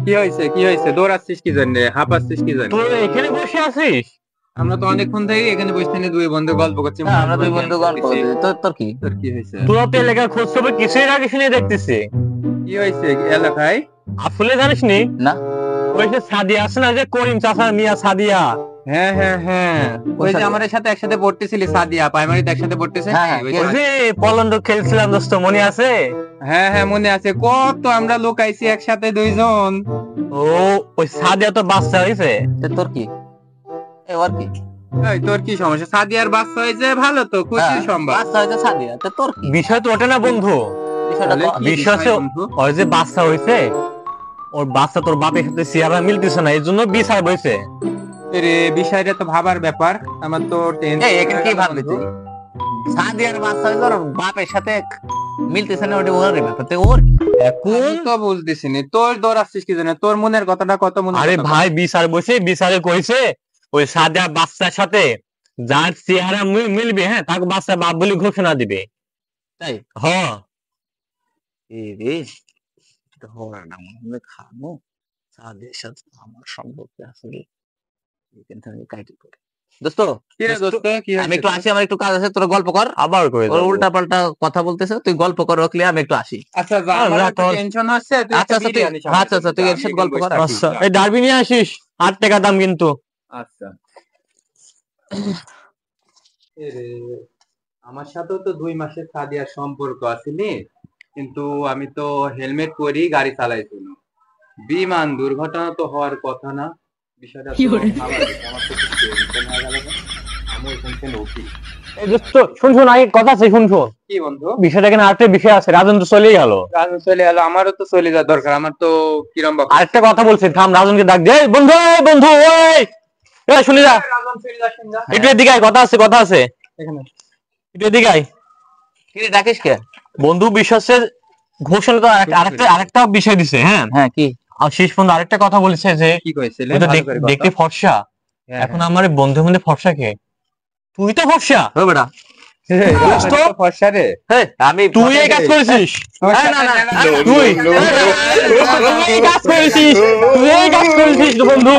কি হয়েছে কি হয়েছে, দৌড়াচ্ছিস কি জন্য, হাঁপাচ্ছিস কি জন্য? তুই এখানে বসে আছিস? আমরা তো অনেকক্ষণ থেকে এখানে বসে থেকে দুই বন্ধু গল্প করছি। আমরা দুই বন্ধু গল্প করতেছি। তোর কি? তোর কি হয়েছে? তোরা তো এলাকার খোঁজ খবর কিছুই রাখিস নি দেখতেছি। কি হয়েছে এলাকায়? আসলে জানিস নি? না। ওই যে সাদিয়া আছে না, যে করিম চাচার মিয়া সাদিয়া। হ্যাঁ হ্যাঁ হ্যাঁ, ওই যে আমাদের সাথে একসাথে পড়তেছিলি, সাদিয়া প্রাইমারিতে একসাথে পড়তেছে। ওই যে পলন্ড খেলছিলাম দোস্ত, মনে আছে? হ্যাঁ হ্যাঁ মনে আছে, কত আমরা লোকাইছি একসাথে দুইজন। ও ওই সাদিয়া তো বাচ্চা হয়েছে। তোর কি? ওর কি? এই তোর কি সমস্যা? সাদিয়ার বাচ্চা হয়েছে, ভালো তো, খুশির সংবাদ। বাচ্চা হয়েছে সাদিয়া, তোর কি? বিষয় তো ওটা না বন্ধু, বিষয় ওই যে বাচ্চা হয়েছে, ওর বাচ্চা তোর বাপের সাথে চেহারা মিলতেছে না, এই জন্য বিচার বইছে। রে বিষয়টা তো ভাবার ব্যাপার, আমার তো টেনশন। এখানে কি ভাবলি তুই? সাদিয়ার বাচ্চা হয়েছে, ওর বাপের সাথে মিলতেছে না, ওটা ওর ব্যাপার। ওর এখন তো বুঝতেছি না, তোর দৌড়াচ্ছিস কি জন্য? তোর মনের কথাটা কত মনে? আরে ভাই বিচার বসে, বিচারে কইছে ওই সাদিয়া বাচ্চার সাথে যার চেহারা মিলবে, হ্যাঁ, তাকে বাচ্চা বাপ বলে ঘোষণা দিবে। তাই? হ্যাঁ। খাবো সাদিয়ার সাথে আমার সম্পর্ক আসলে দোস্ত। আমি একটু আসি, আমার একটু কাজ আছে, তোরা গল্প কর। আবার করে উল্টা পাল্টা কথা বলতেছে, তুই গল্প কর, রাখলে আমি একটু আসি। আচ্ছা টেনশন হচ্ছে, তুই আচ্ছা আচ্ছা তুই এর সাথে গল্প কর। আচ্ছা এই ডারবি নিয়ে আসিস, 8 টাকা দাম কিন্তু। আচ্ছা আমার সাথেও তো 2 মাসের সাদিয়ার সম্পর্ক আসেনি, কিন্তু আমি তো হেলমেট পরি গাড়ি চালাইছি না। বিমান দুর্ঘটনা তো হওয়ার কথা না, বিষয়টা তো ভাবার বিষয়। আমার তো একটু টেনশন হয়ে গেল না, আমি ওইখান থেকে উঠি। এই দোস্ত শুন শুন, আগে কথা আছে, শুন শুন। কি বন্ধু? বিষয়টা এখানে আরেকটা বিষয় আছে, রাজন তো চলেই গেল। রাজন চলে গেল, আমারও তো চলে যাওয়ার দরকার, আমার তো কিরম বা আরেকটা কথা বলছি, থাম, রাজনকে ডাক দে। এই বন্ধু, এই বন্ধু, ওই শুনি যা, রাজন চলে যাচ্ছেন যা। একটু এদিকে আয়, কথা আছে, কথা আছে এখানে একটু এদিকে আয়। কি রে, ডাকিস কে? বন্ধু বিশ্বাসের ঘোষণা তো আরেকটা বিষয় দিছে। হ্যাঁ হ্যাঁ, কি? আর শেষ পর্যন্ত আরেকটা কথা বলেছে যে কি কইছিলেন? তুই তো দেখতে ফর্সা, এখন আমার বন্ধু মধ্যে ফর্সা কে? তুই তো ফর্সা। ও বেটা, ফর্সা রে। আমি তুই এই কাজ করেছিস? না না তুই এই কাজ করেছিস, তুই এই কাজ করেছিস বন্ধু।